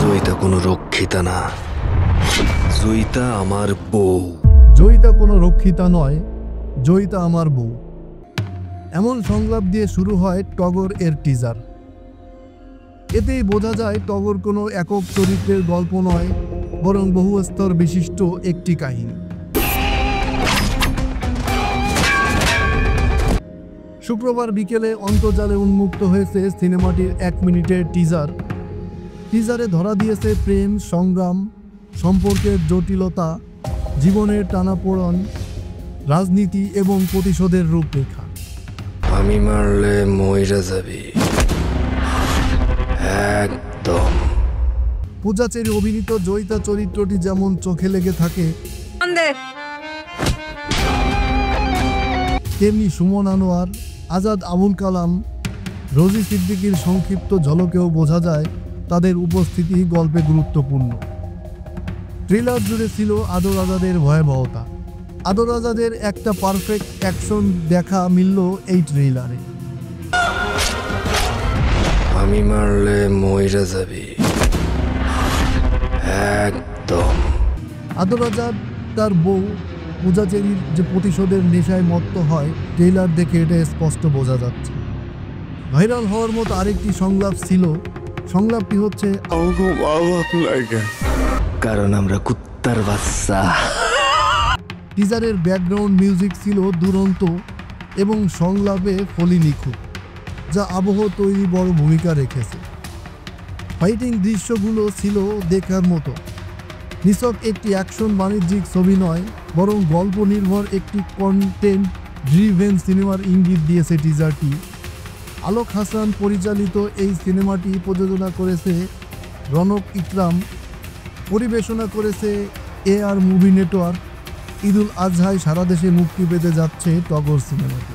জয়িতা কোনো রক্ষিতা না, জয়িতা আমার বউ। জয়িতা কোনো রক্ষিতা নয়, জয়িতা আমার বউ। এমন সংলাপ দিয়ে শুরু হয় টগর এর টিজার। এতেই বোঝা যায় টগর কোনো একক চরিত্রের গল্প নয়, বরং বহু স্তর বিশিষ্ট একটি কাহিনী। শুক্রবার বিকেলে অন্তর্জালে উন্মুক্ত হয়েছে সিনেমাটির 1 মিনিটের টিজার। টিজারে ধরা দিয়েছে প্রেম, সংগ্রাম, সম্পর্কের জটিলতা, জীবনের টানাপোড়েন, রাজনীতি এবং প্রতিশোধের রূপরেখা। আমি মারলে মইরা যাবি একদম। পূজা চেরি অভিনীত জয়িতা চরিত্রটি যেমন চোখে লেগে থাকে, তেমনি সুমন আনোয়ার, আজাদ আবুল কালাম, রোজি সিদ্দিকীর সংক্ষিপ্ত ঝলকেও বোঝা যায় তাদের উপস্থিতি গল্পে গুরুত্বপূর্ণ। ট্রেলার জুড়ে ছিল আদর আজাদের ভয়াবহতা। আদর আজাদের একটা পারফেক্ট অ্যাকশন দেখা মিলল এই ট্রেলারে। আমি মারলে মইরা যাবি একদম। আদর আজাদ তার বউ পূজা চেরির যে প্রতিশোধের নেশায় মত্ত হয়, ট্রেলার দেখে এটা স্পষ্ট বোঝা যাচ্ছে। ভাইরাল হওয়ার মতো আরেকটি সংলাপ ছিল। সংলাপটি হচ্ছে, কারণ আমরা কুত্তার বাচ্চা। টিজারের ব্যাকগ্রাউন্ড মিউজিক ছিল দুরন্ত এবং সংলাপে ফলি নিখুঁত, যা আবহ তৈরি বড় ভূমিকা রেখেছে। ফাইটিং দৃশ্যগুলো ছিল দেখার মতো। নিছক একটি অ্যাকশন বাণিজ্যিক ছবি নয়, বরং গল্প নির্ভর একটি কন্টেন্ট ড্রিভেন সিনেমার ইঙ্গিত দিয়েছে টিজারটি। আলোক হাসান পরিচালিত এই সিনেমাটি প্রযোজনা করেছে রনক ইকরাম, পরিবেশনা করেছে AR মুভি নেটওয়ার্ক। ঈদুল আজহায় সারা দেশে মুক্তি পেতে যাচ্ছে টগর সিনেমাটি।